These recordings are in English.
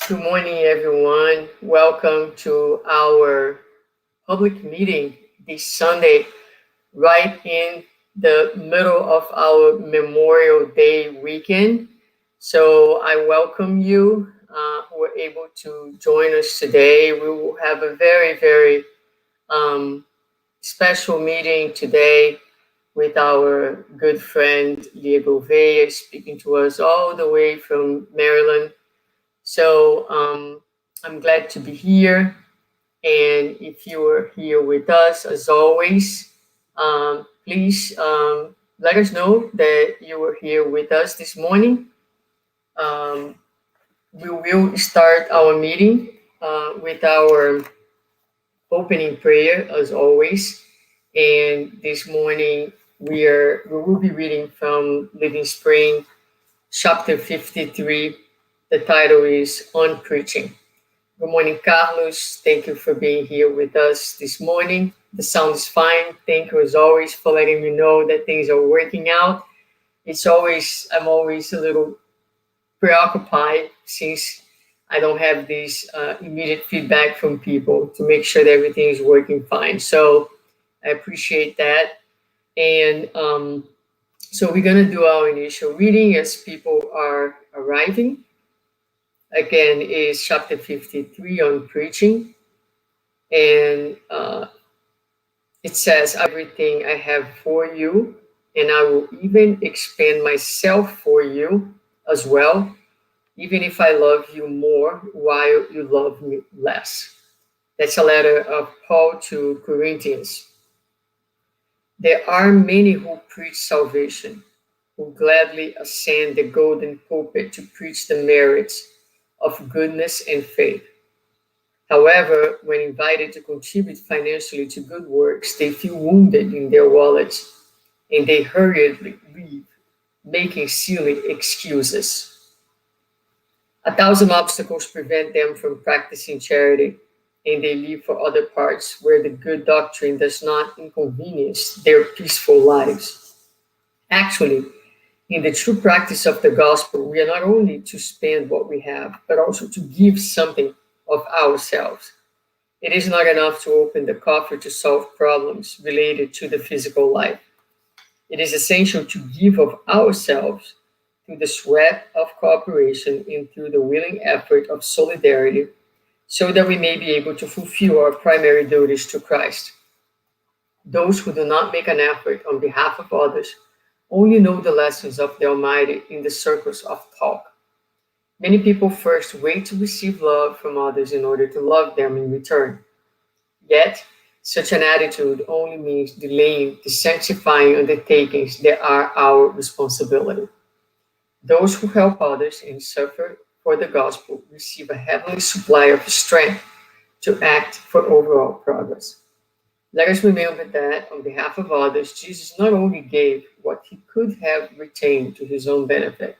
Good morning, everyone. Welcome to our public meeting this Sunday, right in the middle of our Memorial Day weekend. So I welcome you who are able to join us today. We will have a very um, special meeting today with our good friend Lia Gouveia speaking to us all the way from Maryland. So I'm glad to be here. And if you are here with us, as always, please let us know that you were here with us this morning. Um, we will start our meeting with our opening prayer, as always. And this morning, we will be reading from Living Spring, chapter 53. The title is On Preaching. Good morning, Carlos. Thank you for being here with us this morning. The sound is fine. Thank you, as always, for letting me know that things are working out. I'm always a little preoccupied since I don't have this immediate feedback from people to make sure that everything is working fine. So I appreciate that. And so we're going to do our initial reading as people are arriving. Again, is chapter 53 on preaching. And it says, everything I have for you, and I will even expand myself for you as well, even if I love you more while you love me less. That's a letter of Paul to Corinthians. There are many who preach salvation, who gladly ascend the golden pulpit to preach the merits of goodness and faith. However, when invited to contribute financially to good works, they feel wounded in their wallets and they hurriedly leave, making silly excuses. 1,000 obstacles prevent them from practicing charity, and they leave for other parts where the good doctrine does not inconvenience their peaceful lives. Actually, in the true practice of the gospel, we are not only to spend what we have, but also to give something of ourselves. It is not enough to open the coffer to solve problems related to the physical life. It is essential to give of ourselves through the sweat of cooperation and through the willing effort of solidarity so that we may be able to fulfill our primary duties to Christ. Those who do not make an effort on behalf of others only know the lessons of the Almighty in the circles of talk. Many people first wait to receive love from others in order to love them in return. Yet, such an attitude only means delaying the sanctifying undertakings that are our responsibility. Those who help others and suffer for the gospel receive a heavenly supply of strength to act for overall progress. Let us remember that on behalf of others, Jesus not only gave what he could have retained to his own benefit,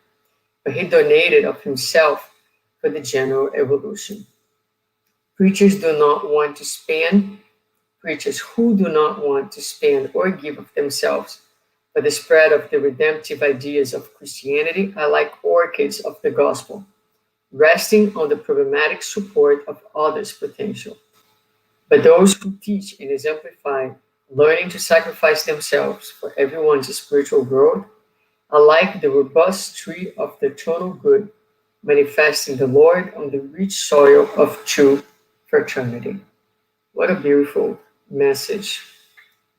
but he donated of himself for the general evolution. Preachers do not want to spend, preachers who do not want to spend or give of themselves for the spread of the redemptive ideas of Christianity are like orchids of the gospel, resting on the problematic support of others' potential. But those who teach and exemplify learning to sacrifice themselves for everyone's spiritual growth are like the robust tree of the eternal good, manifesting the Lord on the rich soil of true fraternity. What a beautiful message.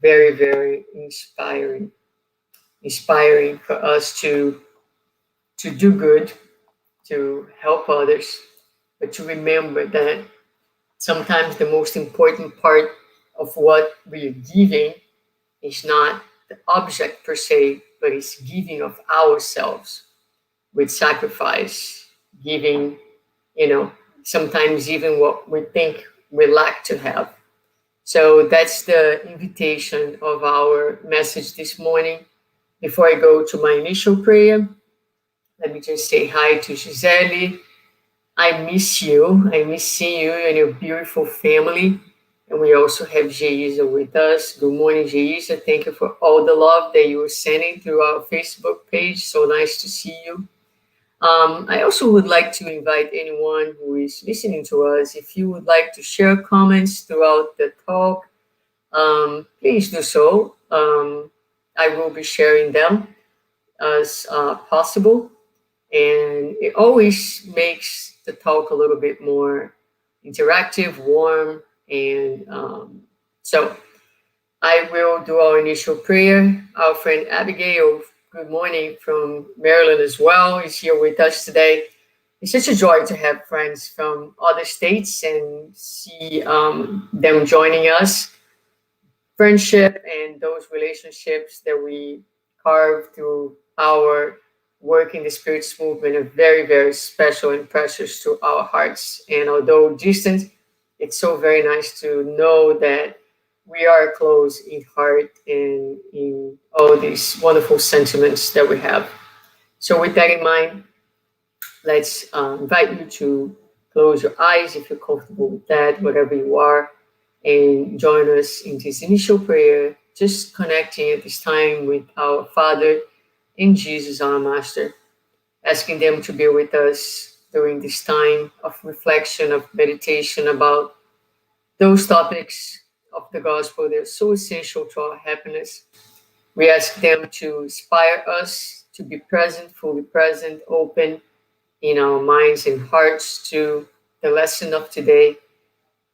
Very inspiring. Inspiring for us to do good, to help others, but to remember that sometimes the most important part of what we are giving is not the object per se, but it's giving of ourselves with sacrifice, giving, sometimes even what we think we lack to have. So that's the invitation of our message this morning. Before I go to my initial prayer, let me just say hi to Gisele. I miss you. I miss seeing you and your beautiful family. And we also have Geisa with us. Good morning, Geisa. Thank you for all the love that you were sending through our Facebook page. So nice to see you. I also would like to invite anyone who is listening to us, if you would like to share comments throughout the talk, please do so. I will be sharing them as possible, and it always makes the talk a little bit more interactive, warm, and so I will do our initial prayer. Our friend Abigail, good morning from Maryland as well, is here with us today. It's such a joy to have friends from other states and see them joining us. Friendship and those relationships that we carve through our work in the spirits movement are very, very special and precious to our hearts. And although distant, it's so very nice to know that we are close in heart and in all these wonderful sentiments that we have. So, with that in mind, let's invite you to close your eyes if you're comfortable with that, whatever you are, and join us in this initial prayer, just connecting at this time with our Father and Jesus, our Master, asking them to be with us during this time of reflection, of meditation about those topics of the gospel that are so essential to our happiness. We ask them to inspire us to be present, fully present, open in our minds and hearts to the lesson of today,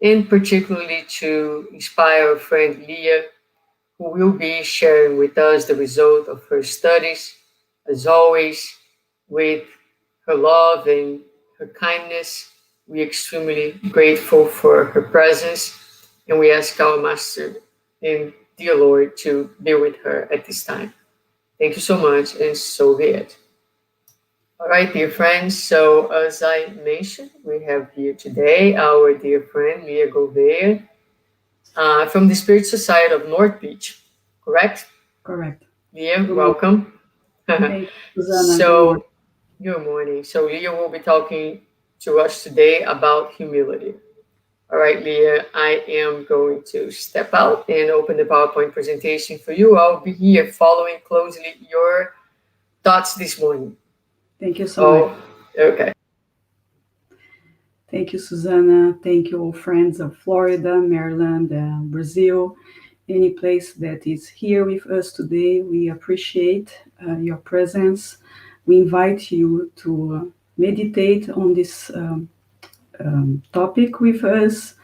and particularly to inspire our friend Lia, who will be sharing with us the result of her studies, as always, with her love and her kindness. We're extremely grateful for her presence, and we ask our Master and dear Lord to be with her at this time. Thank you so much, and so be it. All right, dear friends. So, as I mentioned, we have here today our dear friend Lia Gouveia from the Spirit Society of North Beach, correct? Correct. Lia, Good morning. welcome. Thank you, Susanna. Good morning. So, good morning. So, Lia will be talking to us today about humility. All right, Lia, I am going to step out and open the PowerPoint presentation for you. I'll be here following closely your thoughts this morning. Thank you so much. Oh, okay. Thank you, Susanna. Thank you, all friends of Florida, Maryland, Brazil, any place that is here with us today. We appreciate your presence. We invite you to meditate on this topic with us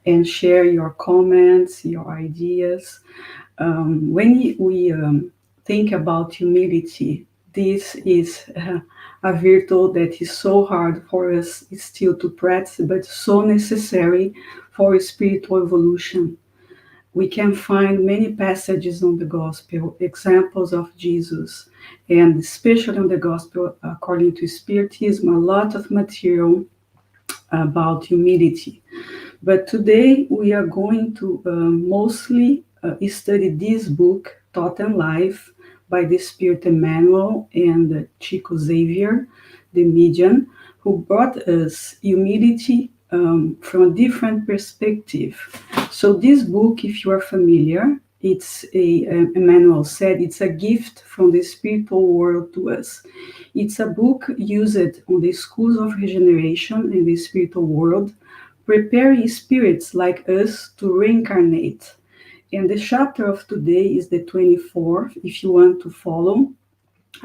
and share your comments, your ideas. When we think about humility, this is a virtue that is so hard for us still to practice, but so necessary for spiritual evolution. We can find many passages on the gospel, examples of Jesus, and especially on the gospel, according to Spiritism, a lot of material about humility. But today we are going to mostly study this book, Thought and Life, by the Spirit Emmanuel and Chico Xavier, the medium, who brought us humility from a different perspective. So this book, if you are familiar, it's Emmanuel said, it's a gift from the spiritual world to us. It's a book used on the schools of regeneration in the spiritual world, preparing spirits like us to reincarnate. And the chapter of today is the 24th, if you want to follow.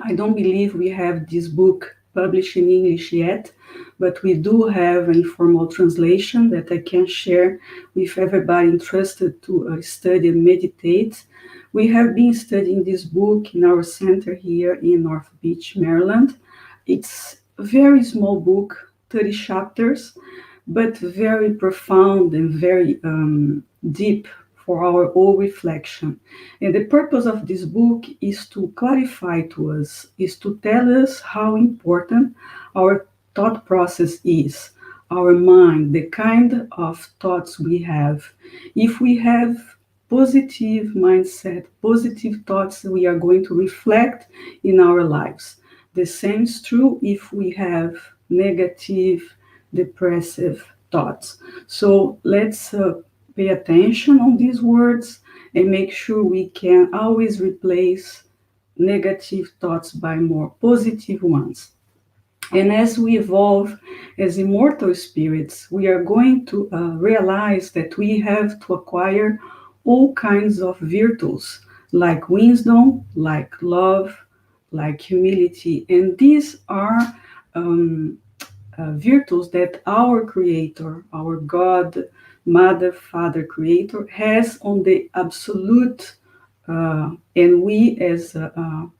I don't believe we have this book published in English yet, but we do have an informal translation that I can share with everybody interested to study and meditate. We have been studying this book in our center here in North Beach, Maryland. It's a very small book, 30 chapters, but very profound and very deep for our own reflection. And the purpose of this book is to clarify to us, is to tell us how important our thought process is, our mind, the kind of thoughts we have. If we have positive mindset, positive thoughts, we are going to reflect in our lives. The same is true if we have negative, depressive thoughts. So let's pay attention on these words and make sure we can always replace negative thoughts by more positive ones. And as we evolve as immortal spirits, we are going to realize that we have to acquire all kinds of virtues, like wisdom, like love, like humility. And these are um, virtues that our Creator, our God, Mother, Father, Creator, has on the absolute, and we as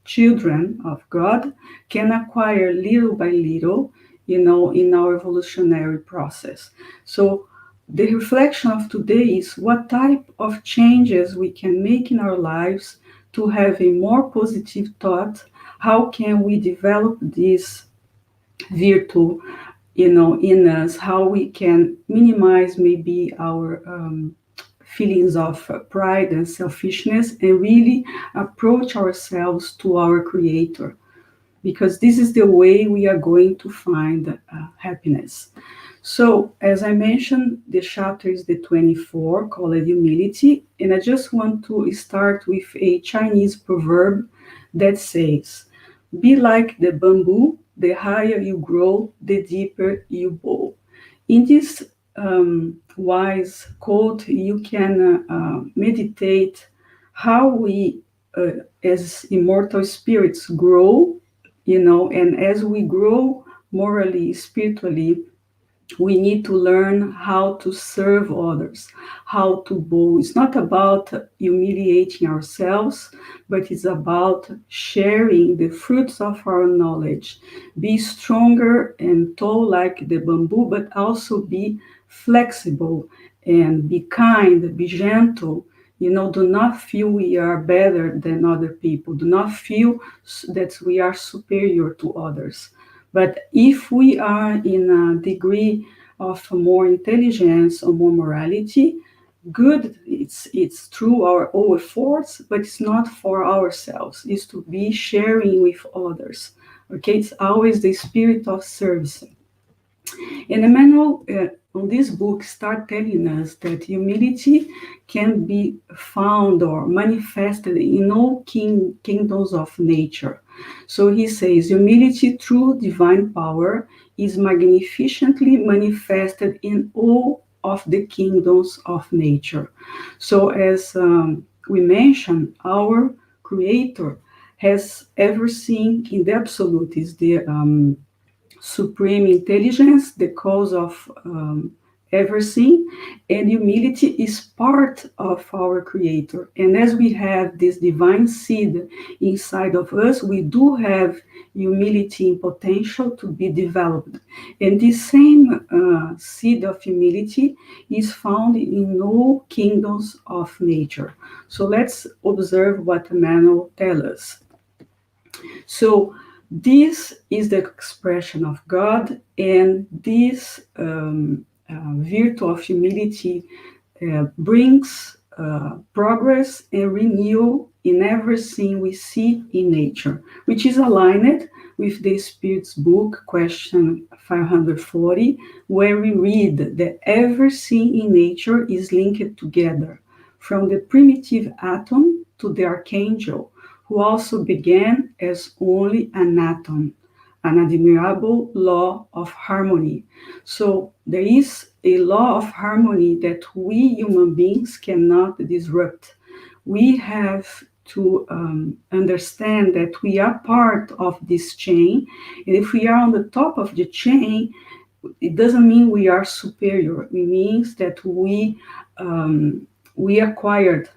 children of God can acquire little by little, in our evolutionary process. So the reflection of today is what type of changes we can make in our lives to have a more positive thought. How can we develop this virtue, in us? How we can minimize maybe our feelings of pride and selfishness, and really approach ourselves to our Creator, because this is the way we are going to find happiness. So, as I mentioned, the chapter is the 24, called Humility, and I just want to start with a Chinese proverb that says, "Be like the bamboo, the higher you grow, the deeper you bow." In this wise quote, you can meditate how we, as immortal spirits, grow, and as we grow morally, spiritually, we need to learn how to serve others, how to bow. It's not about humiliating ourselves, but it's about sharing the fruits of our knowledge. Be stronger and tall like the bamboo, but also be flexible and be kind, be gentle. Do not feel we are better than other people. Do not feel that we are superior to others. But if we are in a degree of more intelligence or more morality, good, it's through our own efforts, but it's not for ourselves. It's to be sharing with others. Okay, it's always the spirit of service. And Emmanuel, on this book, start telling us that humility can be found or manifested in all kingdoms of nature. So he says, humility through divine power is magnificently manifested in all of the kingdoms of nature. So as we mentioned, our Creator has everything in the absolute, is the supreme intelligence, the cause of everything, and humility is part of our Creator. And as we have this divine seed inside of us, we do have humility in potential to be developed. And this same seed of humility is found in all kingdoms of nature. So let's observe what Emmanuel tells us. So this is the expression of God, and this virtue of humility brings progress and renewal in everything we see in nature, which is aligned with the Spirit's book, question 540, where we read that everything in nature is linked together, from the primitive atom to the archangel, who also began as only an atom, an admirable law of harmony. So there is a law of harmony that we human beings cannot disrupt. We have to understand that we are part of this chain, and if we are on the top of the chain, it doesn't mean we are superior. It means that we acquired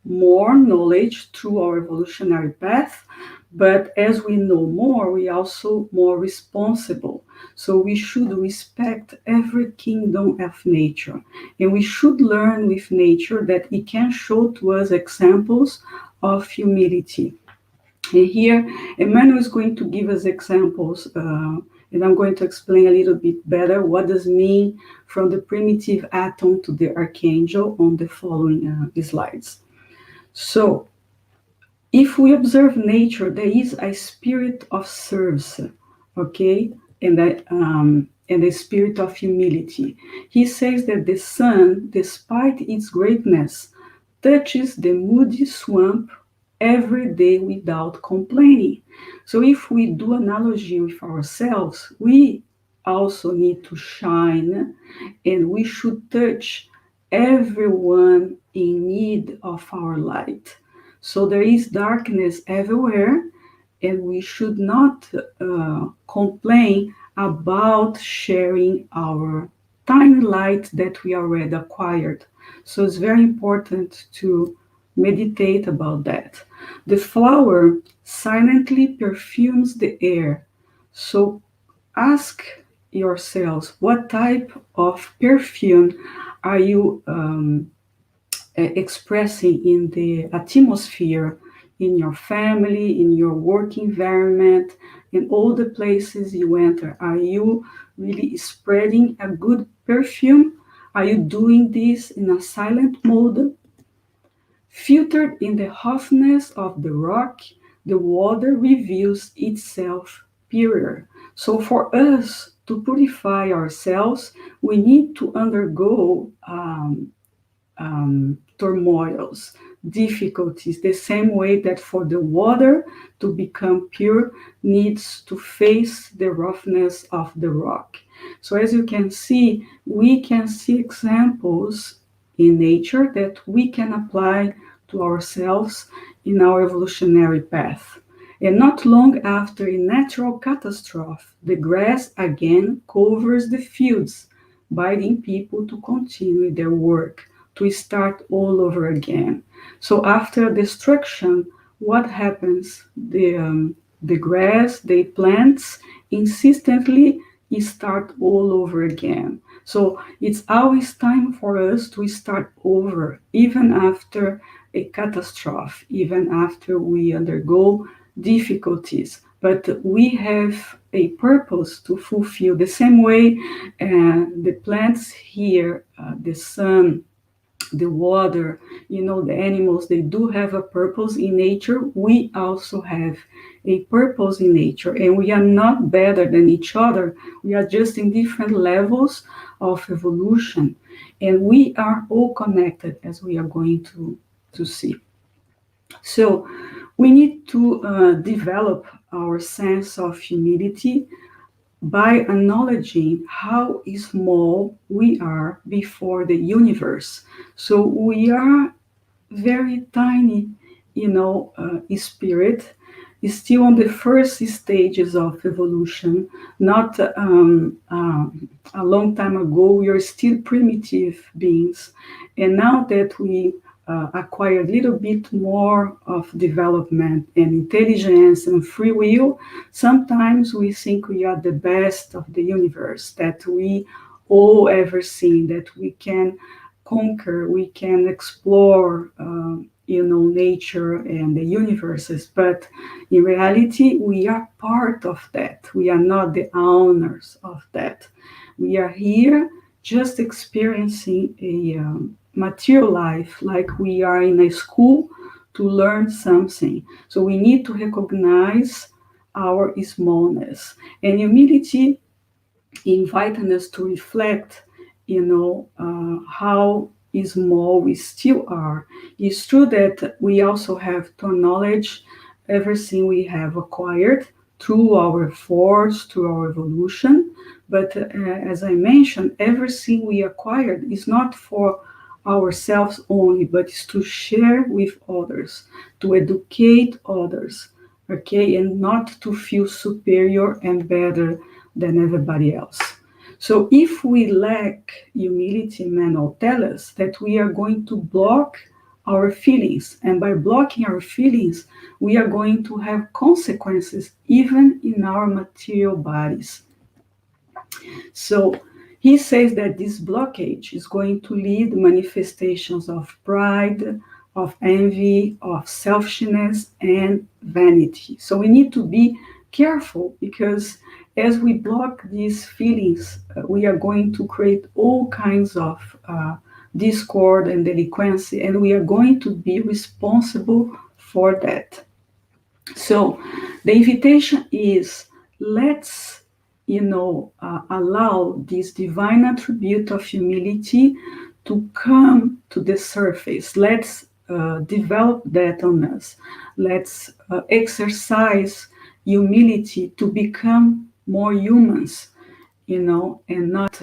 more knowledge through our evolutionary path, but as we know more, we are also more responsible. So we should respect every kingdom of nature, and we should learn with nature that it can show to us examples of humility. And here, Emmanuel is going to give us examples, and I'm going to explain a little bit better what does mean from the primitive atom to the archangel on the following slides. So, if we observe nature, there is a spirit of service, okay, and a spirit of humility. He says that the sun, despite its greatness, touches the moody swamp every day without complaining. So if we do analogy with ourselves, we also need to shine, and we should touch everyone in need of our light. So there is darkness everywhere, and we should not complain about sharing our tiny light that we already acquired. So it's very important to meditate about that. The flower silently perfumes the air. So ask yourselves, what type of perfume are you expressing in the atmosphere, in your family, in your work environment, in all the places you enter? Are you really spreading a good perfume? Are you doing this in a silent mode? Filtered in the roughness of the rock, the water reveals itself purer. So, for us to purify ourselves, we need to undergo turmoils, difficulties, the same way that for the water to become pure needs to face the roughness of the rock. So as you can see, we can see examples in nature that we can apply to ourselves in our evolutionary path. And not long after a natural catastrophe, the grass again covers the fields, inviting people to continue their work, to start all over again. So after destruction, what happens? The grass, the plants insistently start all over again. So it's always time for us to start over, even after a catastrophe, even after we undergo difficulties. But we have a purpose to fulfill. The same way the plants here, the sun, the water, the animals, they do have a purpose in nature. We also have a purpose in nature, and we are not better than each other. We are just in different levels of evolution, and we are all connected, as we are going to see. So we need to develop our sense of humility by acknowledging how small we are before the universe. So we are very tiny, spirit is still on the first stages of evolution. Not a long time ago, we are still primitive beings, and now that we acquire a little bit more of development and intelligence and free will, sometimes we think we are the best of the universe, that we all ever seen, that we can conquer, we can explore, nature and the universes. But in reality, we are part of that. We are not the owners of that. We are here just experiencing a material life, like we are in a school to learn something. So we need to recognize our smallness. And humility inviting us to reflect, how small we still are. It's true that we also have to acknowledge everything we have acquired through our efforts, through our evolution. But as I mentioned, everything we acquired is not for ourselves only, but is to share with others, to educate others, okay, and not to feel superior and better than everybody else. So if we lack humility, Manuel tell us that we are going to block our feelings, and by blocking our feelings, we are going to have consequences even in our material bodies. So he says that this blockage is going to lead manifestations of pride, of envy, of selfishness, and vanity. So we need to be careful, because as we block these feelings, we are going to create all kinds of discord and delinquency, and we are going to be responsible for that. So the invitation is, let's, allow this divine attribute of humility to come to the surface. Let's develop that on us. Let's exercise humility to become more humans, and not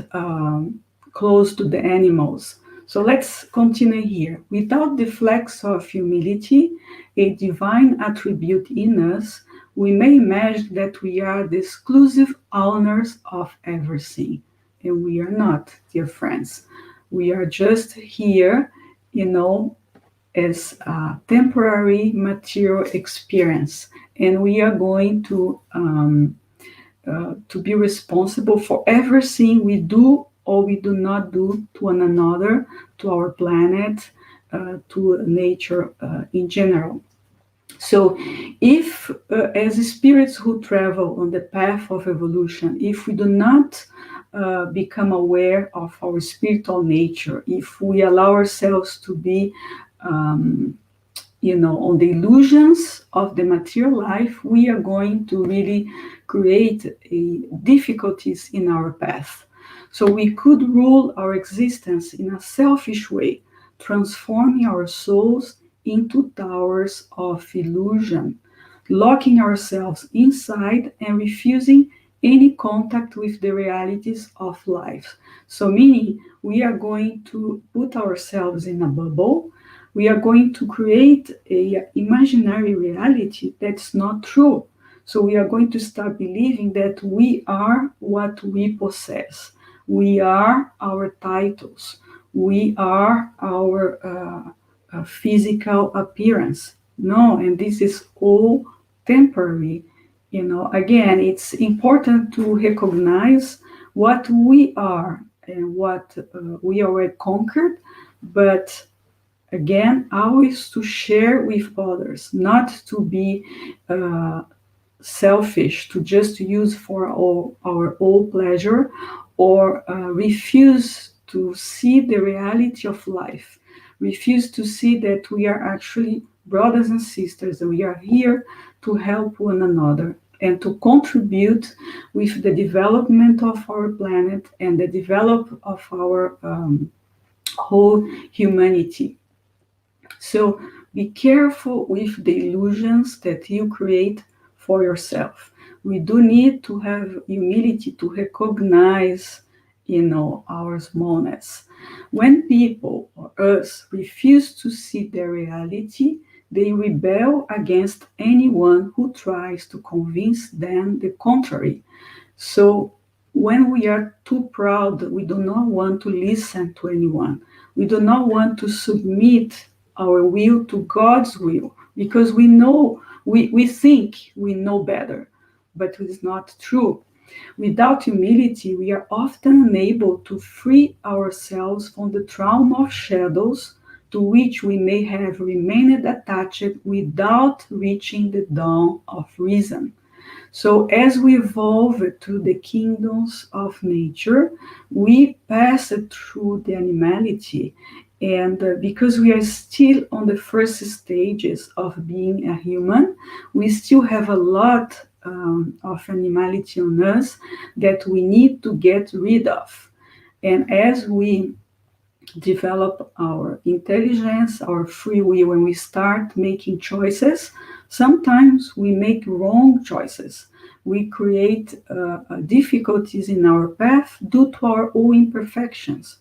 close to the animals. So let's continue here. Without the flex of humility, a divine attribute in us, we may imagine that we are the exclusive owners of everything. And we are not, dear friends. We are just here, you know, as a temporary material experience. And we are going to be responsible for everything we do or we do not do to one another, to our planet, to nature in general. So, if as spirits who travel on the path of evolution, if we do not become aware of our spiritual nature, if we allow ourselves to be um, on the illusions of the material life, we are going to really create difficulties in our path. So we could rule our existence in a selfish way, transforming our souls into towers of illusion, locking ourselves inside and refusing any contact with the realities of life. So, meaning we are going to put ourselves in a bubble. We are going to create a imaginary reality that's not true. So we are going to start believing that we are what we possess. We are our titles. We are our physical appearance. No, and this is all temporary. Again, it's important to recognize what we are and what we already conquered, but again, always to share with others, not to be uh, selfish, to just use for our own pleasure, or refuse to see the reality of life, refuse to see that we are actually brothers and sisters, and we are here to help one another and to contribute with the development of our planet and the development of our whole humanity. So be careful with the illusions that you create for yourself. We do need to have humility to recognize, our smallness. When people or us refuse to see their reality, they rebel against anyone who tries to convince them the contrary. So when we are too proud, we do not want to listen to anyone. We do not want to submit our will to God's will because we think we know better, but it is not true. Without humility, we are often unable to free ourselves from the trauma of shadows to which we may have remained attached without reaching the dawn of reason. So, as we evolve through the kingdoms of nature, we pass through the animality. And because we are still on the first stages of being a human, we still have a lot of animality on us that we need to get rid of. And as we develop our intelligence, our free will, when we start making choices, sometimes we make wrong choices. We create difficulties in our path due to our own imperfections.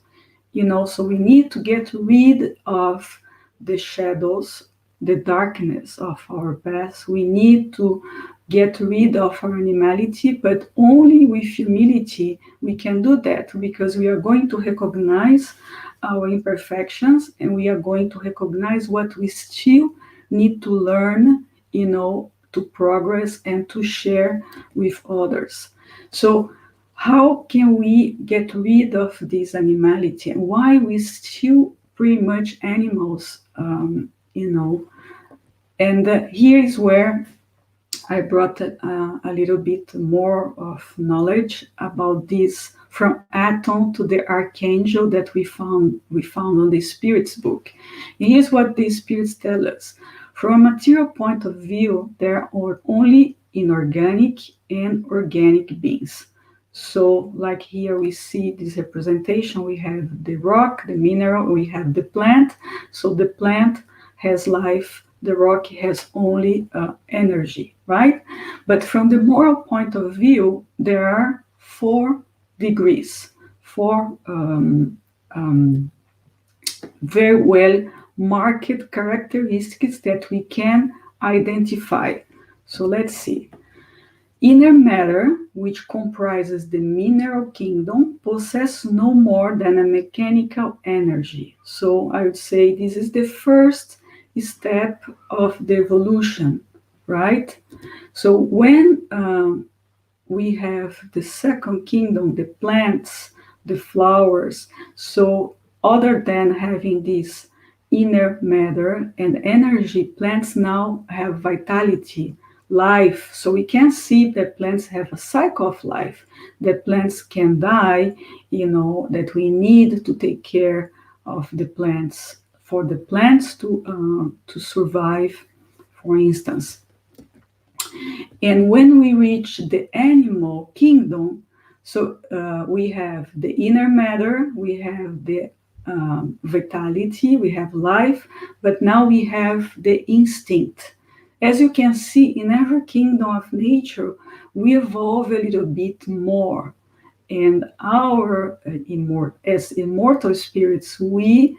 So we need to get rid of the shadows, the darkness of our past. We need to get rid of our animality, but only with humility we can do that, because we are going to recognize our imperfections and we are going to recognize what we still need to learn, to progress and to share with others. So how can we get rid of this animality, and why we still pretty much animals, and here is where I brought a little bit more of knowledge about this, from atom to the archangel, that we found on the spirits book. And here's what the spirits tell us: from a material point of view, there are only inorganic and organic beings. So, like here we see this representation, we have the rock, the mineral, we have the plant. So the plant has life, the rock has only energy, right? But from the moral point of view, there are 4 degrees, four very well marked characteristics that we can identify. So let's see. Inner matter, which comprises the mineral kingdom, possesses no more than a mechanical energy. So I would say this is the first step of the evolution, right? So when we have the second kingdom, the plants, the flowers. So, other than having this inner matter and energy, plants now have vitality, life. So, we can see that plants have a cycle of life, that plants can die, that we need to take care of the plants for the plants to survive, for instance. And when we reach the animal kingdom, so we have the inner matter, we have the vitality, we have life, but now we have the instinct. As you can see, in every kingdom of nature, we evolve a little bit more. And our as immortal spirits, we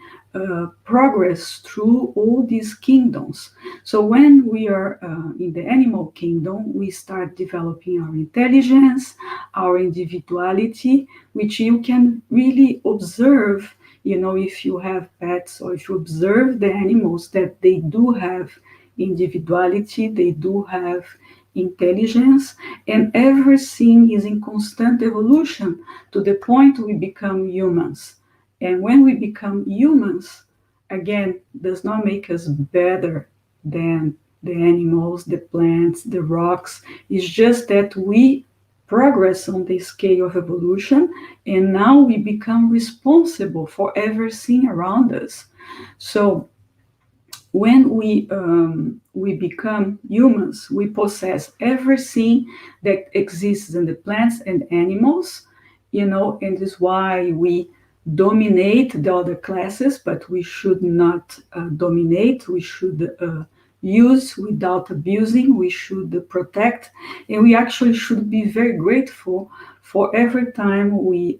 progress through all these kingdoms. So when we are in the animal kingdom, we start developing our intelligence, our individuality, which you can really observe. If you have pets or if you observe the animals, that they do have individuality, they do have intelligence, and everything is in constant evolution to the point we become humans. And when we become humans, again, does not make us better than the animals, the plants, the rocks. It's just that we progress on the scale of evolution, and now we become responsible for everything around us. So when we become humans, we possess everything that exists in the plants and animals, and this is why we dominate the other classes, but we should not dominate. We should use without abusing. We should protect, and we actually should be very grateful for every time we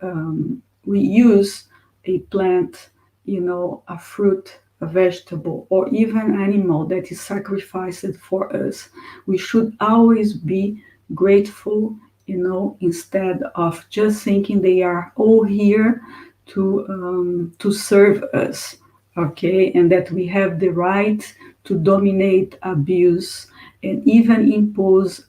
use a plant, a fruit, a vegetable, or even animal that is sacrificed for us. We should always be grateful, instead of just thinking they are all here to serve us, okay, and that we have the right to dominate, abuse, and even impose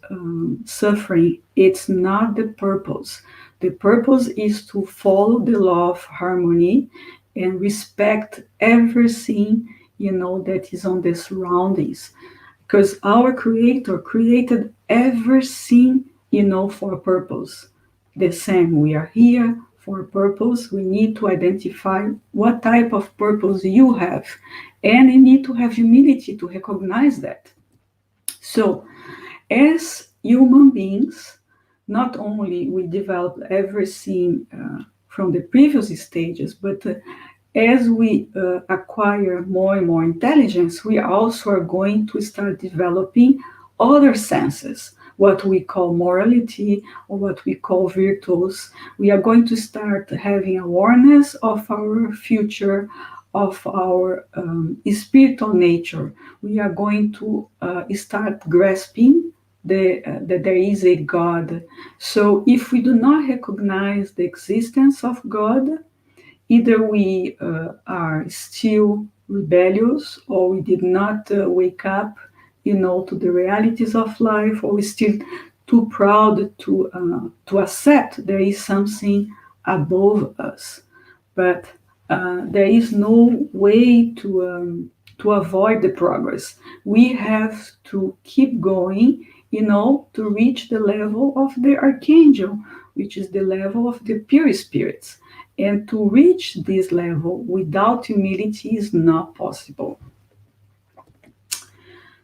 suffering. It's not the purpose. The purpose is to follow the law of harmony and respect everything, that is on the surroundings. Because our Creator created everything, for a purpose. The same, we are here for a purpose. We need to identify what type of purpose you have, and you need to have humility to recognize that. So, as human beings, not only we develop everything from the previous stages, but as we acquire more and more intelligence, we also are going to start developing other senses, what we call morality or what we call virtues. We are going to start having awareness of our future, of our spiritual nature. We are going to start grasping that there is a God. So if we do not recognize the existence of God, either we are still rebellious, or we did not wake up, to the realities of life, or we still too proud to accept there is something above us. But there is no way to avoid the progress. We have to keep going, to reach the level of the archangel, which is the level of the pure spirits. And to reach this level without humility is not possible.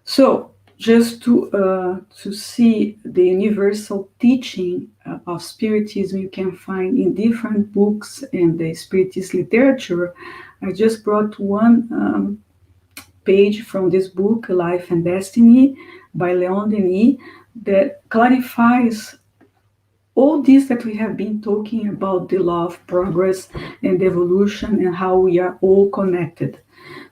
So, just to see the universal teaching of Spiritism, you can find in different books and the Spiritist literature. I just brought one page from this book, Life and Destiny by Leon Denis, that clarifies all this that we have been talking about, the law of progress and evolution and how we are all connected.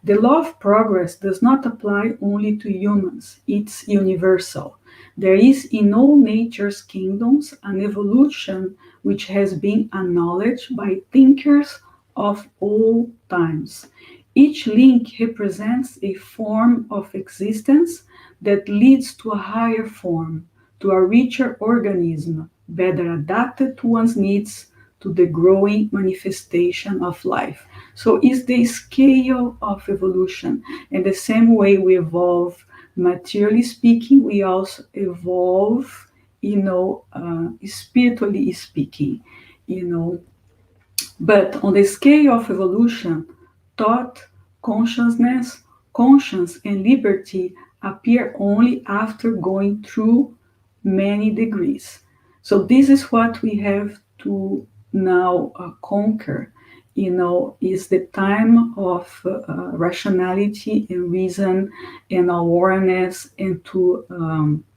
The law of progress does not apply only to humans, it's universal. There is in all nature's kingdoms an evolution which has been acknowledged by thinkers of all times. Each link represents a form of existence that leads to a higher form, to a richer organism, better adapted to one's needs, to the growing manifestation of life. So it's the scale of evolution. And the same way we evolve materially speaking, we also evolve, spiritually speaking, you know, but on the scale of evolution, thought, consciousness, conscience, and liberty appear only after going through many degrees. So this is what we have to now conquer. Is the time of rationality and reason and awareness, and to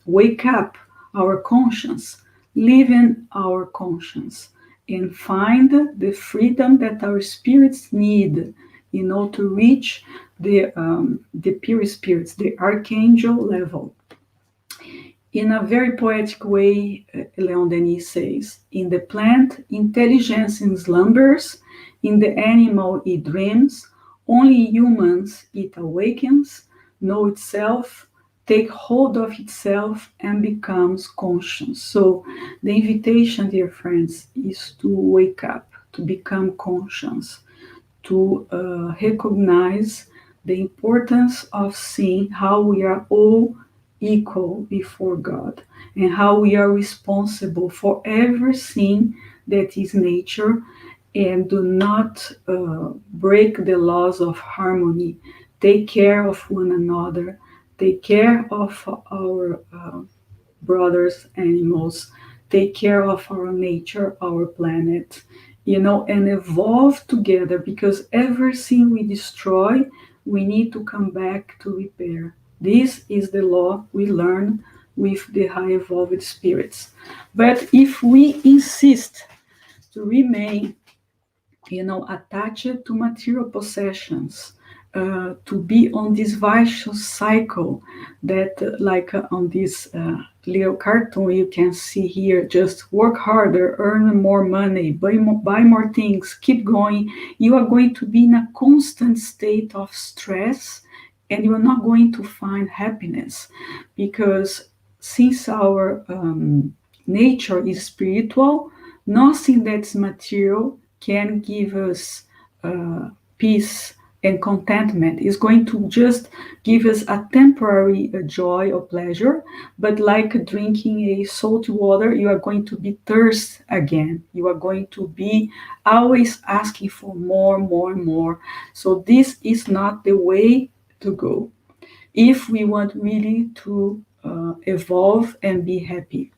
wake up our conscience, live in our conscience, and find the freedom that our spirits need, to reach the pure spirits, the archangel level. In a very poetic way, Leon Denis says, in the plant, intelligence in slumbers, in the animal it dreams, only humans it awakens, know itself, take hold of itself, and becomes conscious. So the invitation, dear friends, is to wake up, to become conscious, to recognize the importance of seeing how we are all equal before God, and how we are responsible for everything that is nature, and do not break the laws of harmony. Take care of one another, take care of our brothers, animals, take care of our nature, our planet, and evolve together, because everything we destroy, we need to come back to repair. This is the law we learn with the high evolved spirits. But if we insist to remain, attached to material possessions, to be on this vicious cycle that, like on this little cartoon you can see here, just work harder, earn more money, buy more things, keep going, you are going to be in a constant state of stress, and you are not going to find happiness, because since our nature is spiritual, nothing that's material can give us peace and contentment. Is going to just give us a temporary joy or pleasure, but like drinking a salt water, you are going to be thirst again. You are going to be always asking for more, more, more. So this is not the way to go if we want really to evolve and be happy.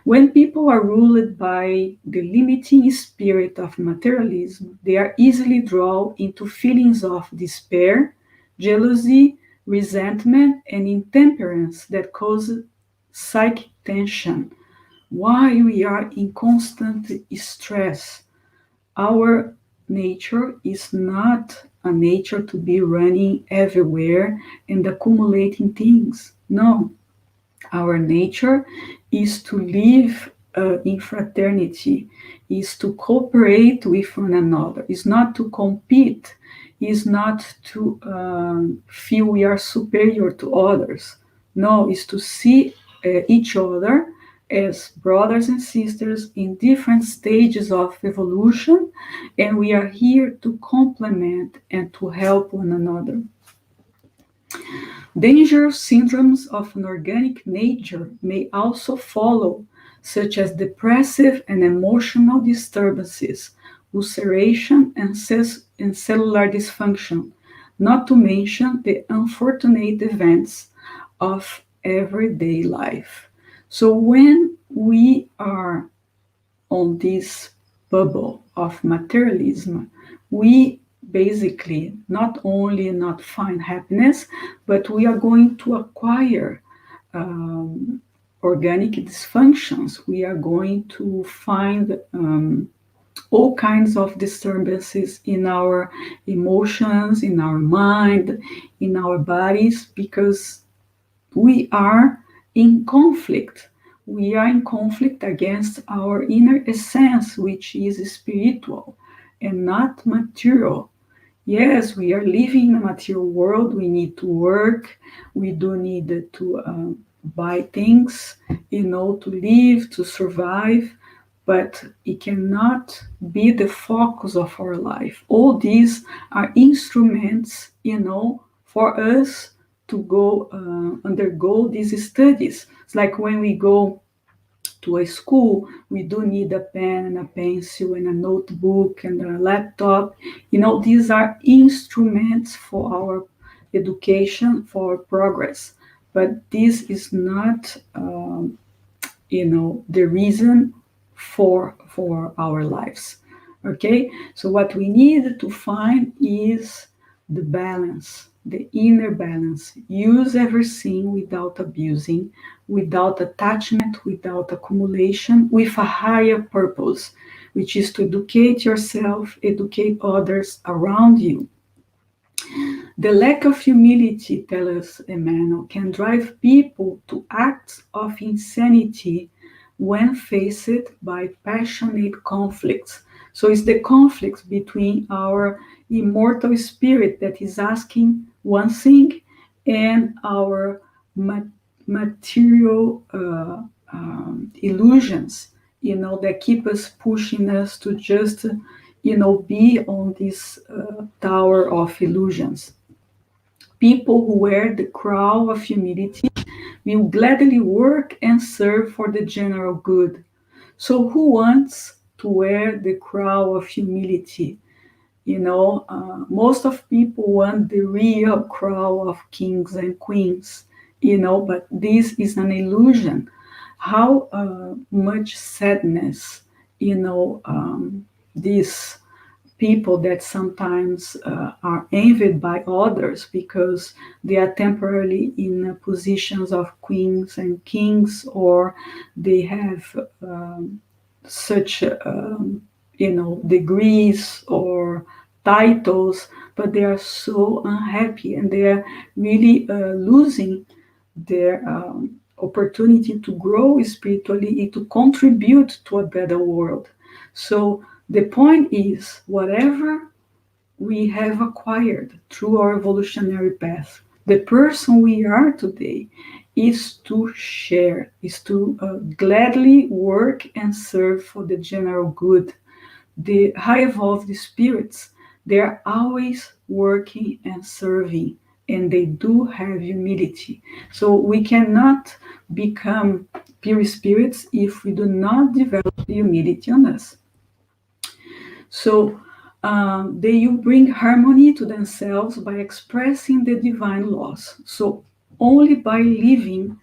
When people are ruled by the limiting spirit of materialism, they are easily drawn into feelings of despair, jealousy, resentment, and intemperance that cause psychic tension. Why we are in constant stress? Our nature is not a nature to be running everywhere and accumulating things. No, our nature is to live in fraternity, is to cooperate with one another, is not to compete, is not to feel we are superior to others. No, is to see each other as brothers and sisters in different stages of evolution, and we are here to complement and to help one another. Dangerous syndromes of an organic nature may also follow, such as depressive and emotional disturbances, ulceration, and cellular dysfunction, not to mention the unfortunate events of everyday life. So, when we are on this bubble of materialism, we basically not only not find happiness, but we are going to acquire um, organic dysfunctions. We are going to find all kinds of disturbances in our emotions, in our mind, in our bodies, because we are in conflict. We are in conflict against our inner essence, which is spiritual and not material. Yes, we are living in a material world. We need to work. We do need to buy things, to live, to survive. But it cannot be the focus of our life. All these are instruments, for us to go undergo these studies. It's like when we go to a school, we do need a pen and a pencil and a notebook and a laptop. These are instruments for our education, for our progress. But this is not, the reason for our lives. Okay, so what we need to find is the balance, the inner balance. Use everything without abusing, without attachment, without accumulation, with a higher purpose, which is to educate yourself, educate others around you. The lack of humility, tells Emmanuel, can drive people to acts of insanity when faced by passionate conflicts. So it's the conflicts between our immortal spirit that is asking one thing and our material illusions, that keep us pushing us to just, be on this tower of illusions. People who wear the crown of humility will gladly work and serve for the general good. So, who wants to wear the crown of humility? Most of people want the real crown of kings and queens, but this is an illusion. How much sadness, this people that sometimes are envied by others because they are temporarily in positions of queens and kings, or they have such degrees or titles, but they are so unhappy and they are really losing their opportunity to grow spiritually and to contribute to a better world. So the point is, whatever we have acquired through our evolutionary path, the person we are today is to share, is to gladly work and serve for the general good. The high evolved spirits, they're always working and serving, and they do have humility. So we cannot become pure spirits if we do not develop humility on us. So they will bring harmony to themselves by expressing the divine laws. So only by living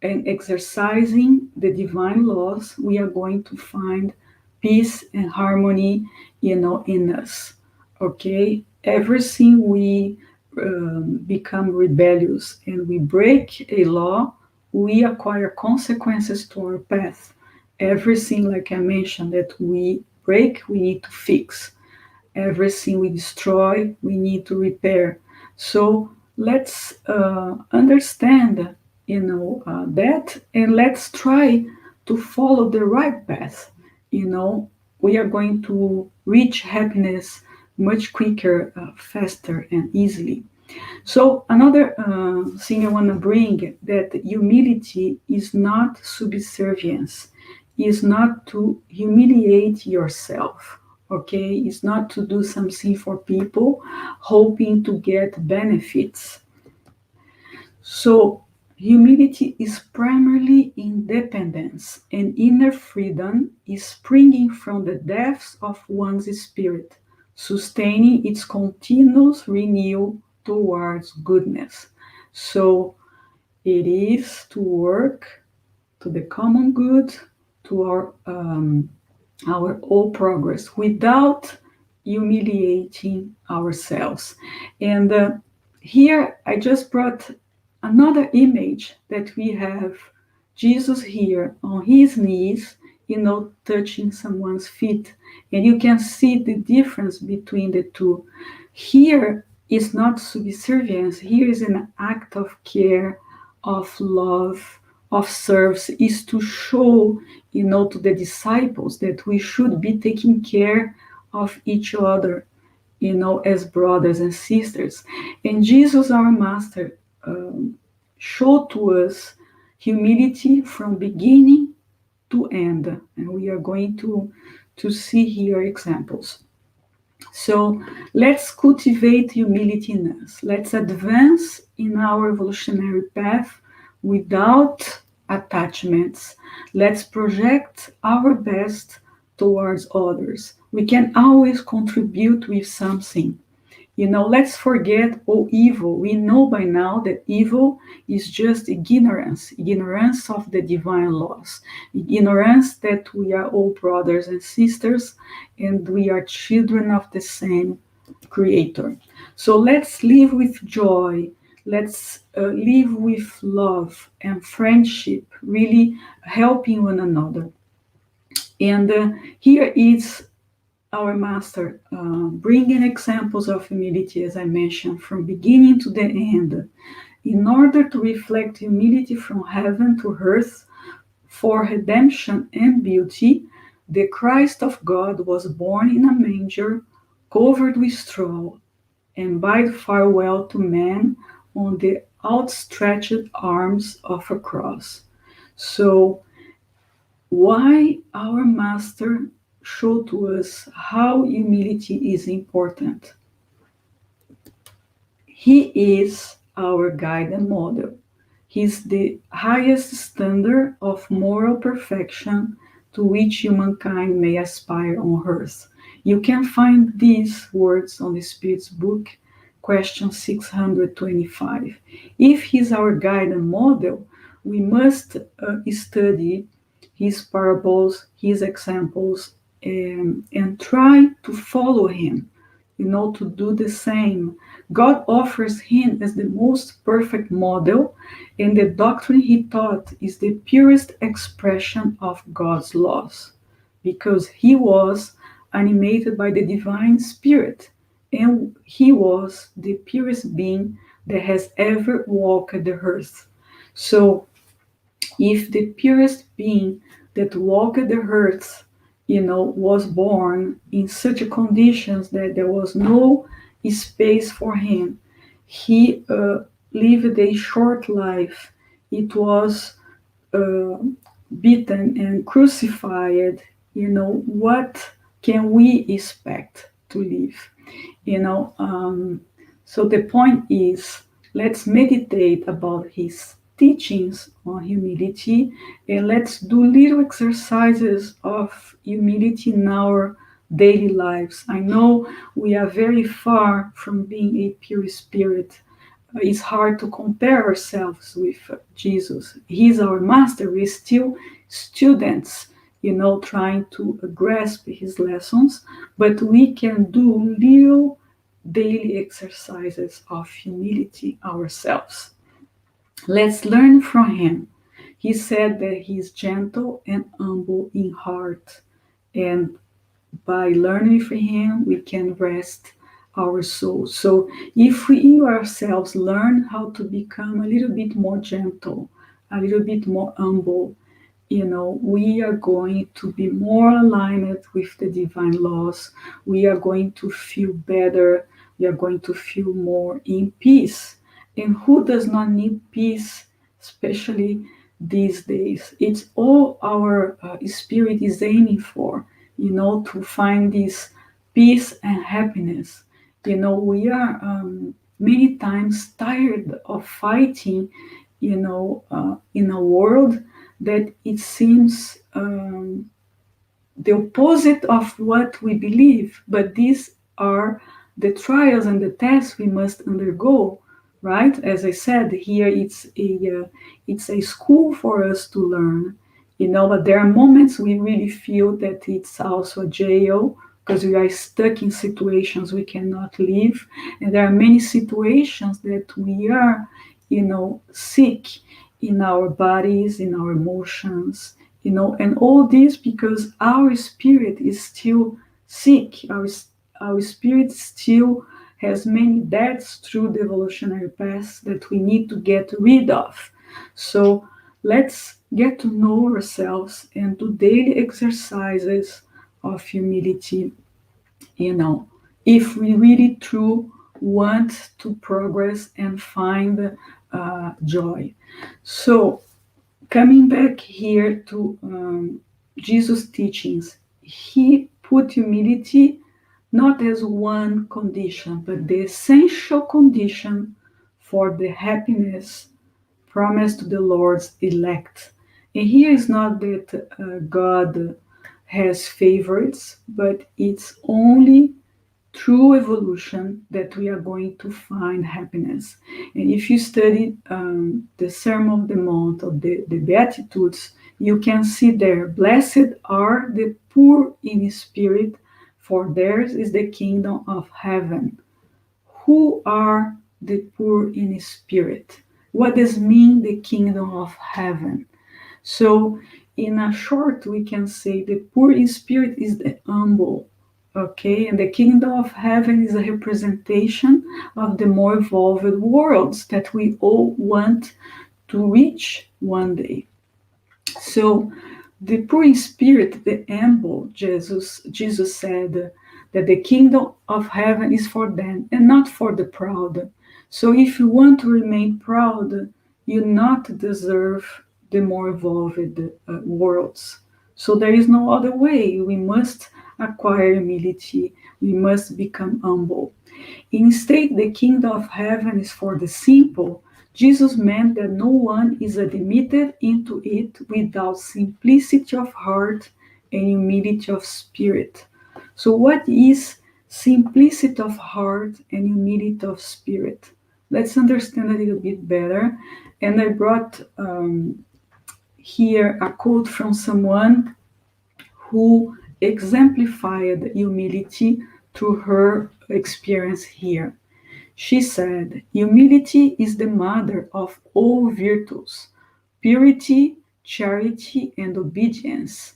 and exercising the divine laws, we are going to find peace and harmony, in us. Okay, everything we become rebellious and we break a law, we acquire consequences to our path. Everything, like I mentioned, that we break, we need to fix. Everything we destroy, we need to repair. So let's understand, that, and let's try to follow the right path. We are going to reach happiness much quicker, faster, and easily. So another thing I want to bring, that humility is not subservience, is not to humiliate yourself. Okay, it's not to do something for people hoping to get benefits. So humility is primarily independence, and inner freedom is springing from the depths of one's spirit, sustaining its continuous renewal towards goodness. So it is to work to the common good, to our all progress, without humiliating ourselves. And here I just brought another image that we have Jesus here on his knees, touching someone's feet. And you can see the difference between the two. Here is not subservience, here is an act of care, of love, of service, is to show, to the disciples that we should be taking care of each other, as brothers and sisters. And Jesus, our Master, showed to us humility from beginning to end. And we are going to see here examples. So let's cultivate humility in us. Let's advance in our evolutionary path without attachments. Let's project our best towards others. We can always contribute with something. Let's forget all evil. We know by now that evil is just ignorance of the divine laws, ignorance that we are all brothers and sisters and we are children of the same creator. So let's live with joy. Let's live with love and friendship, really helping one another. And here is our Master, bringing examples of humility, as I mentioned, from beginning to the end, in order to reflect humility from heaven to earth for redemption and beauty. The Christ of God was born in a manger, covered with straw, and bade farewell to man on the outstretched arms of a cross. So why our Master showed to us how humility is important. He is our guide and model. He's the highest standard of moral perfection to which humankind may aspire on earth. You can find these words on the Spirit's book, question 625. If he's our guide and model, we must study his parables, his examples, and try to follow him, to do the same. God offers him as the most perfect model, and the doctrine he taught is the purest expression of God's laws, because he was animated by the divine spirit, and he was the purest being that has ever walked the earth. So if the purest being that walked the earth, was born in such conditions that there was no space for him, he lived a short life. It was uh, beaten and crucified. What can we expect to live? you know so the point is, let's meditate about his teachings on humility, and let's do little exercises of humility in our daily lives. I know we are very far from being a pure spirit. It's hard to compare ourselves with Jesus. He's our master. We're still students, trying to grasp his lessons, but we can do little daily exercises of humility ourselves. Let's learn from him. He said that he is gentle and humble in heart, and by learning from him, we can rest our soul. So if we ourselves learn how to become a little bit more gentle, a little bit more humble, we are going to be more aligned with the divine laws. We are going to feel better. We are going to feel more in peace. And who does not need peace, especially these days? It's all our spirit is aiming for, to find this peace and happiness. We are many times tired of fighting, in a world that it seems the opposite of what we believe. But these are the trials and the tests we must undergo, right? As I said, here it's a school for us to learn, but there are moments we really feel that it's also a jail because we are stuck in situations we cannot leave, and there are many situations that we are, sick in our bodies, in our emotions, and all this because our spirit is still sick. Our spirit still has many deaths through the evolutionary path that we need to get rid of. So let's get to know ourselves and do daily exercises of humility, if we really true want to progress and find joy. So coming back here to Jesus' teachings, he put humility not as one condition, but the essential condition for the happiness promised to the Lord's elect. And here is not that God has favorites, but it's only through evolution that we are going to find happiness. And if you study the Sermon of the Mount or the Beatitudes, you can see there, blessed are the poor in spirit, for theirs is the kingdom of heaven. Who are the poor in spirit? What does mean the kingdom of heaven? So, in a short, we can say the poor in spirit is the humble, okay? And the kingdom of heaven is a representation of the more evolved worlds that we all want to reach one day. So, the poor in spirit, the humble, Jesus said that the kingdom of heaven is for them and not for the proud. So, if you want to remain proud, you not deserve the more evolved worlds. So, there is no other way. We must acquire humility. We must become humble. Instead, the kingdom of heaven is for the simple. Jesus meant that no one is admitted into it without simplicity of heart and humility of spirit. So, what is simplicity of heart and humility of spirit? Let's understand a little bit better. And I brought here a quote from someone who exemplified humility through her experience here. She said, humility is the mother of all virtues, purity, charity, and obedience.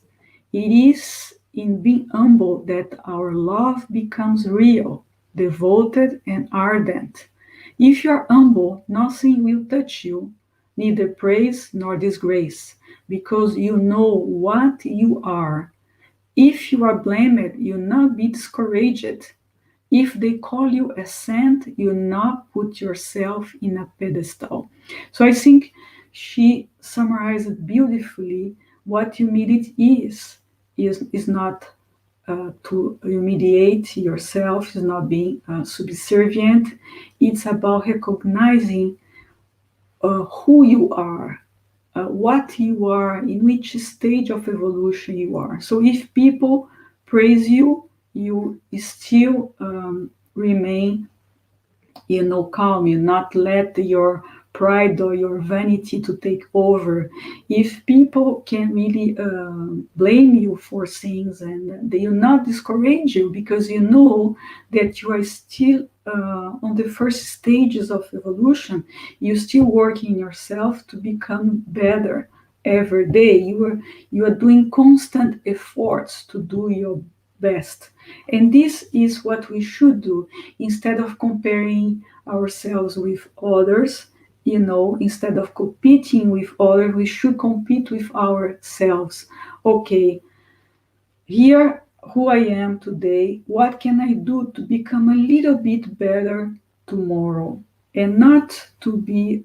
It is in being humble that our love becomes real, devoted, and ardent. If you are humble, nothing will touch you, neither praise nor disgrace, because you know what you are. If you are blamed, you not be discouraged. If they call you a saint, you not put yourself in a pedestal. So I think she summarized beautifully what humility is not to humiliate yourself, is not being subservient. It's about recognizing who you are, what you are, in which stage of evolution you are. So if people praise you, you still remain, calm. You not let your pride or your vanity to take over. If people can really blame you for things, and they will not discourage you, because you know that you are still on the first stages of evolution. You still working yourself to become better every day. You are doing constant efforts to do your best, and this is what we should do. Instead of comparing ourselves with others, instead of competing with others, we should compete with ourselves. Okay, here who I am today, what can I do to become a little bit better tomorrow? And not to be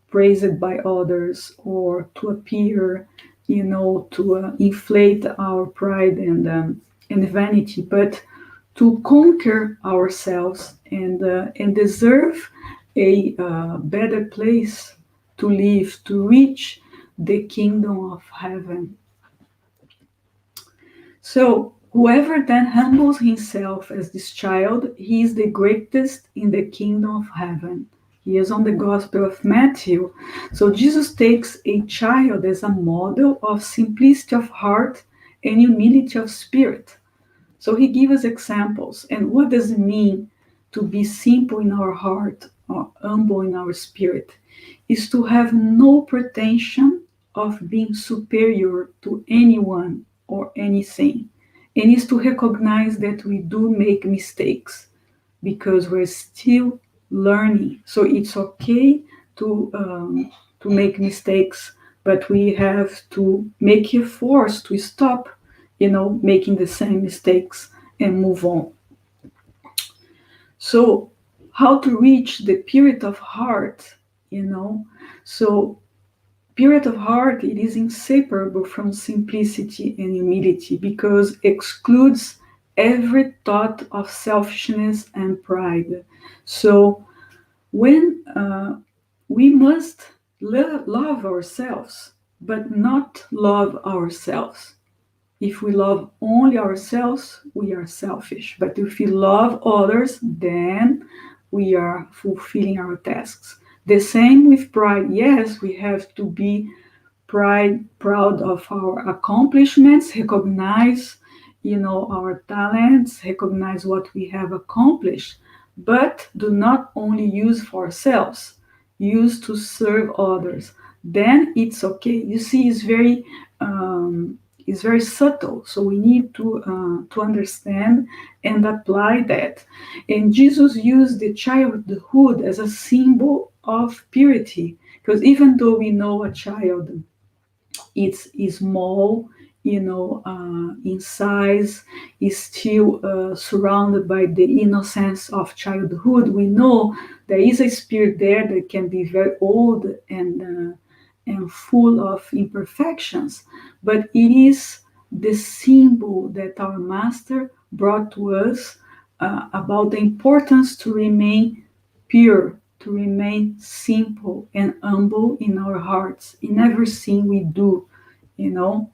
praised by others, or to appear, to inflate our pride and vanity, but to conquer ourselves and deserve a better place to live, to reach the kingdom of heaven. So, whoever then humbles himself as this child, he is the greatest in the kingdom of heaven. He is on the Gospel of Matthew. So, Jesus takes a child as a model of simplicity of heart and humility of spirit. So he gives us examples. And what does it mean to be simple in our heart or humble in our spirit? Is to have no pretension of being superior to anyone or anything. And is to recognize that we do make mistakes because we're still learning. So it's okay to make mistakes, but we have to make a force to stop, making the same mistakes and move on. So, how to reach the purity of heart, you know? So, purity of heart, it is inseparable from simplicity and humility because excludes every thought of selfishness and pride. So, when we must love ourselves, but not love ourselves. If we love only ourselves, we are selfish. But if we love others, then we are fulfilling our tasks. The same with pride. Yes, we have to be proud of our accomplishments, recognize, our talents, recognize what we have accomplished, but do not only use for ourselves, use to serve others. Then it's okay. You see, it's very subtle. So we need to understand and apply that. And Jesus used the childhood as a symbol of purity, because even though we know a child, it's small, in size, is still surrounded by the innocence of childhood. We know there is a spirit there that can be very old and full of imperfections, but it is the symbol that our Master brought to us about the importance to remain pure, to remain simple and humble in our hearts, in everything we do, you know.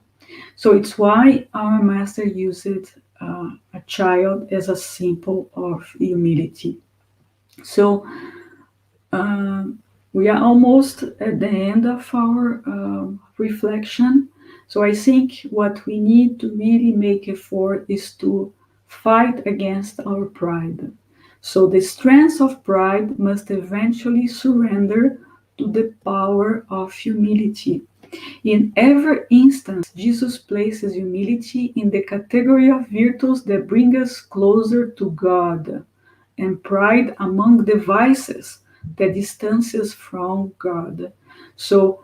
So it's why our Master used a child as a symbol of humility. So um, we are almost at the end of our reflection. So I think what we need to really make effort is to fight against our pride. So the strength of pride must eventually surrender to the power of humility. In every instance, Jesus places humility in the category of virtues that bring us closer to God, and pride among the vices that distance us from God. So,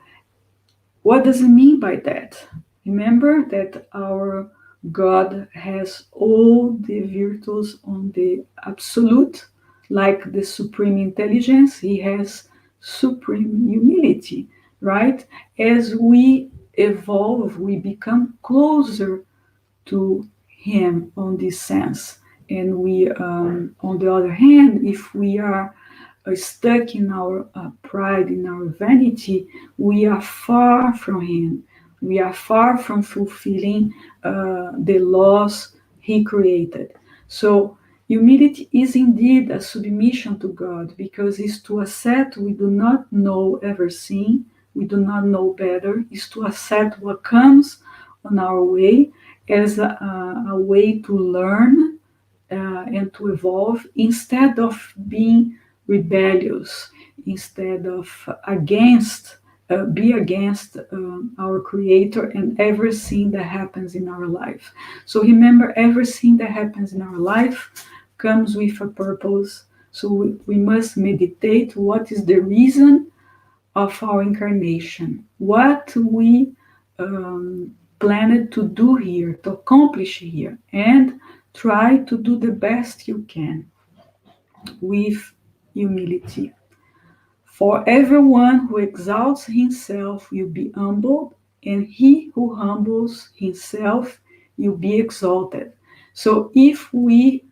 what does it mean by that? Remember that our God has all the virtues on the absolute, like the supreme intelligence, He has supreme humility, right? As we evolve, we become closer to Him on this sense. And we, on the other hand, if we are stuck in our pride, in our vanity, we are far from Him. We are far from fulfilling the laws He created. So, humility is indeed a submission to God because it's to accept we do not know everything, we do not know better, it's to accept what comes on our way as a way to learn and to evolve instead of being rebellious, instead of be against our creator and everything that happens in our life. So remember, everything that happens in our life comes with a purpose. So we must meditate what is the reason of our incarnation, what we planned to do here, to accomplish here, and try to do the best you can with humility. For everyone who exalts himself will be humbled, and he who humbles himself will be exalted. So if we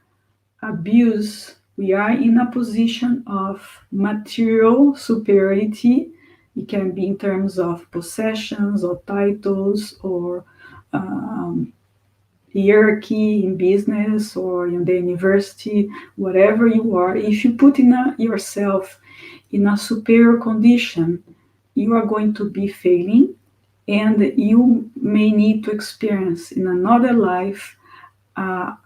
abuse, we are in a position of material superiority. It can be in terms of possessions or titles or um, hierarchy in business or in the university, whatever you are. If you put yourself in a superior condition, you are going to be failing, and you may need to experience in another life a,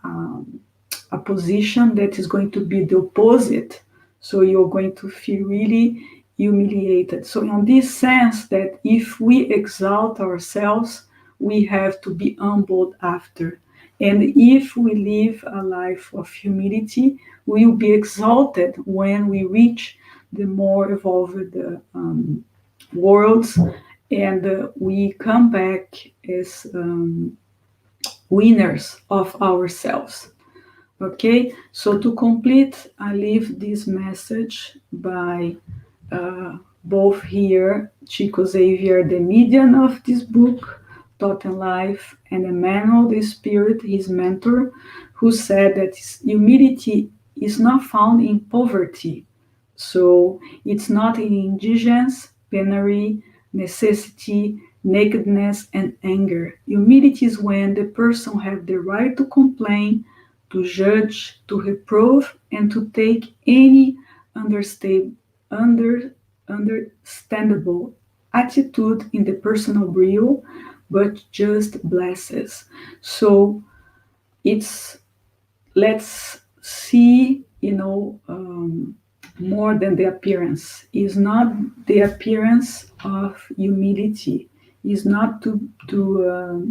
a position that is going to be the opposite. So you're going to feel really humiliated. So, in this sense, that if we exalt ourselves, we have to be humbled after. And if we live a life of humility, we will be exalted when we reach the more evolved worlds, and we come back as winners of ourselves. Okay, so to complete, I leave this message by both here Chico Xavier, the median of this book, Thought and Life, and Emmanuel, the Spirit, his mentor, who said that humility is not found in poverty. So it's not in indigence, penury, necessity, nakedness, and anger. Humility is when the person has the right to complain, to judge, to reprove, and to take any understa- under, understandable attitude in the personal real, but just blesses. So it's let's see, more than the appearance. Is not the appearance of humility. Is not to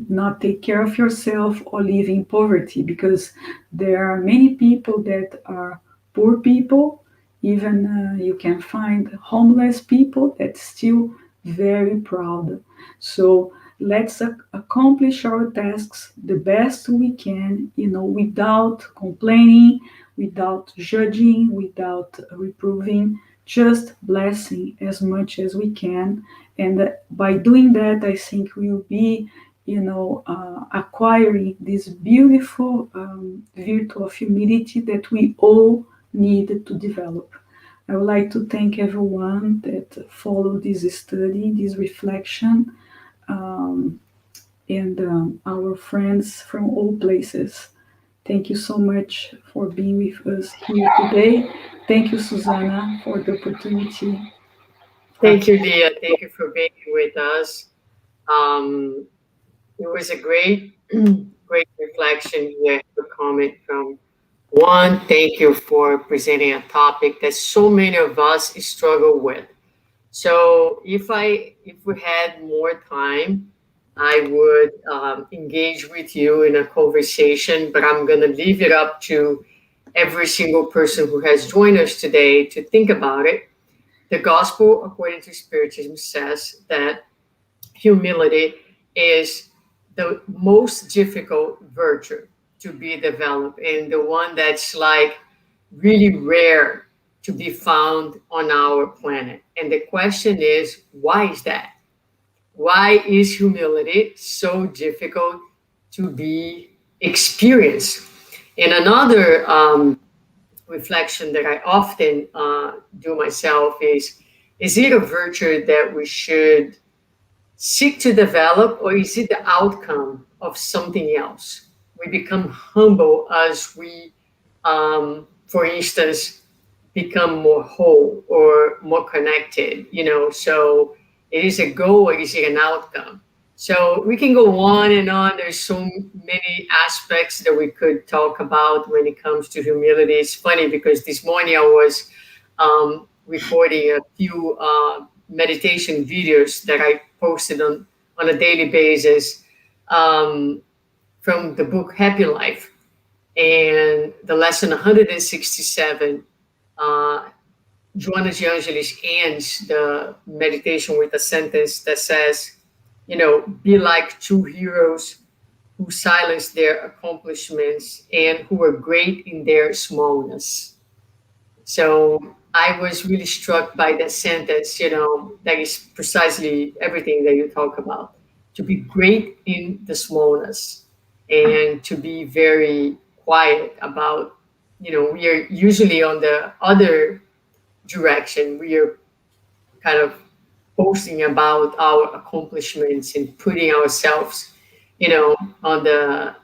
not take care of yourself or live in poverty, because there are many people that are poor people. Even you can find homeless people that still very proud. So let's accomplish our tasks the best we can, without complaining, without judging, without reproving, just blessing as much as we can. And by doing that, I think we'll be, acquiring this beautiful virtue of humility that we all need to develop. I would like to thank everyone that followed this study, this reflection, um, and our friends from all places. Thank you so much for being with us here today. Thank you, Susanna, for the opportunity. Thank you, Leah. Thank you for being with us. Um, it was a great, great reflection here. A comment from one. Thank you for presenting a topic that so many of us struggle with. So if we had more time, I would engage with you in a conversation, but I'm going to leave it up to every single person who has joined us today to think about it. The gospel, according to Spiritism, says that humility is the most difficult virtue to be developed and the one that's like really rare to be found on our planet. And the question is, why is that? Why is humility so difficult to be experienced? And another reflection that I often do myself is it a virtue that we should seek to develop, or is it the outcome of something else? We become humble as we, for instance, become more whole or more connected, so it is a goal or is it an outcome? So we can go on and on. There's so many aspects that we could talk about when it comes to humility. It's funny because this morning I was recording a few meditation videos that I posted on a daily basis, um, from the book Happy Life. And the lesson 167, uh, Joanna de Angelis ends the meditation with a sentence that says, be like two heroes who silence their accomplishments and who are great in their smallness. So I was really struck by that sentence, that is precisely everything that you talk about. To be great in the smallness and to be very quiet about, we are usually on the other direction. We are kind of boasting about our accomplishments and putting ourselves, on the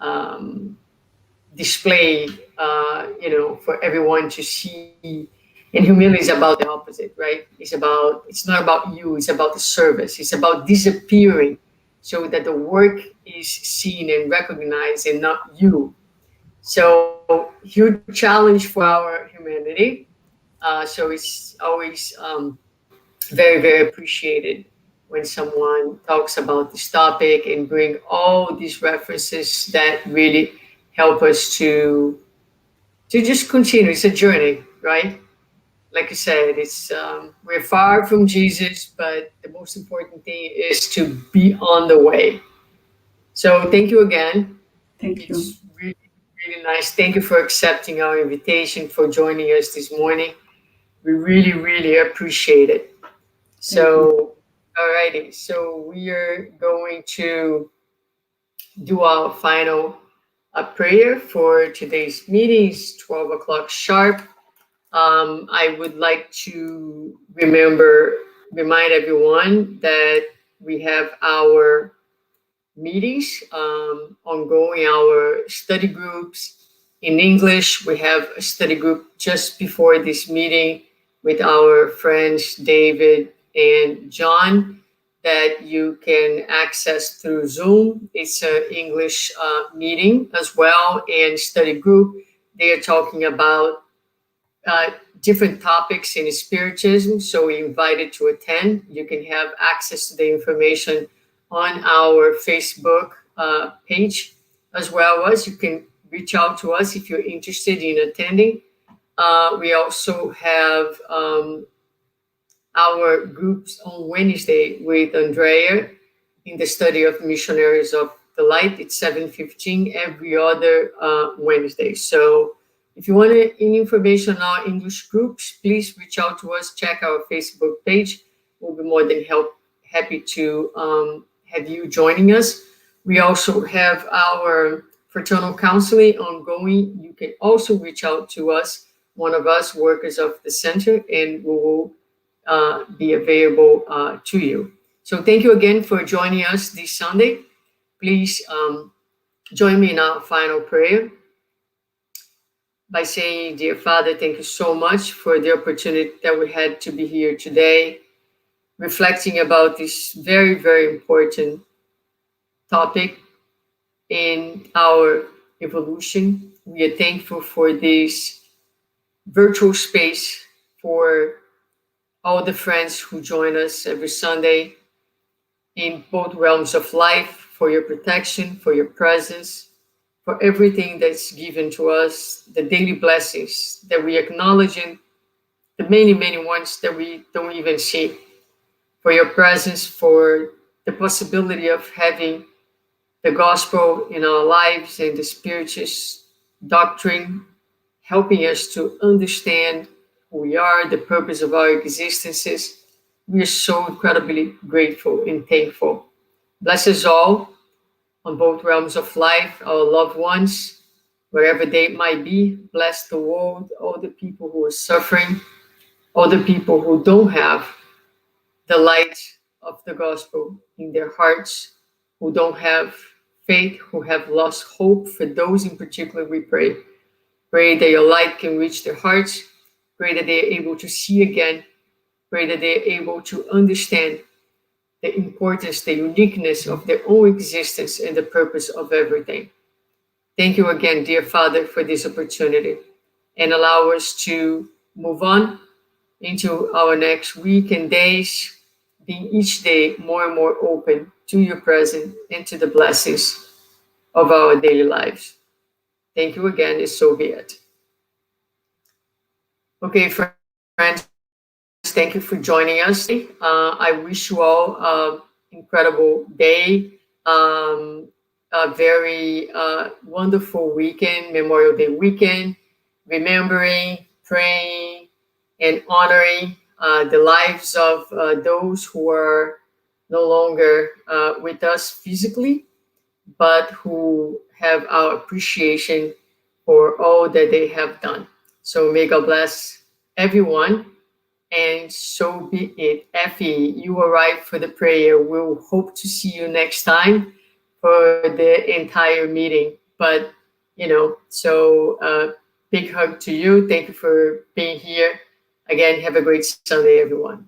display, for everyone to see. And humility is about the opposite, right? It's not about you, it's about the service. It's about disappearing so that the work is seen and recognized and not you. So huge challenge for our humanity. So it's always very, very appreciated when someone talks about this topic and bring all these references that really help us to just continue. It's a journey, right? Like you said, it's we're far from Jesus, but the most important thing is to be on the way. So thank you again. Thank you. It's really, really nice. Thank you for accepting our invitation, for joining us this morning. We really, really appreciate it. Thank you. So, alrighty. So we are going to do our final prayer for today's meeting. It's 12 o'clock sharp. I would like to remind everyone that we have our meetings ongoing, our study groups in English. We have a study group just before this meeting with our friends David and John that you can access through Zoom. It's an English meeting as well and study group. They are talking about uh, different topics in spiritism. So we invited to attend. You can have access to the information on our Facebook page, as well as you can reach out to us if you're interested in attending. We also have our groups on Wednesday with Andrea in the study of Missionaries of the Light. It's 7:15 every other Wednesday. So if you want any information on our English groups, please reach out to us. Check our Facebook page. We'll be more than happy to have you joining us. We also have our fraternal counseling ongoing. You can also reach out to us, one of us, workers of the center, and we will be available to you. So thank you again for joining us this Sunday. Please join me in our final prayer by saying, Dear Father, thank you so much for the opportunity that we had to be here today, reflecting about this very, very important topic in our evolution. We are thankful for this virtual space, for all the friends who join us every Sunday in both realms of life, for your protection, for your presence, for everything that's given to us, the daily blessings that we acknowledge, and the many, many ones that we don't even see, for your presence, for the possibility of having the gospel in our lives and the spiritist doctrine, helping us to understand who we are, the purpose of our existences. We are so incredibly grateful and thankful. Bless us all on both realms of life, our loved ones, wherever they might be. Bless the world, all the people who are suffering, all the people who don't have the light of the gospel in their hearts, who don't have faith, who have lost hope. For those in particular, we pray. Pray that your light can reach their hearts. Pray that they are able to see again. Pray that they are able to understand the importance, the uniqueness of their own existence and the purpose of everything. Thank you again, dear Father, for this opportunity and allow us to move on into our next week and days, being each day more and more open to your presence and to the blessings of our daily lives. Thank you again, and so be it. Okay, friends, thank you for joining us today. I wish you all an incredible day, a very wonderful weekend, Memorial Day weekend, remembering, praying, and honoring the lives of those who are no longer with us physically, but who have our appreciation for all that they have done. So may God bless everyone, and so be it. Effie, you arrived for the prayer. We'll hope to see you next time for the entire meeting. But, so big hug to you. Thank you for being here. Again, have a great Sunday, everyone.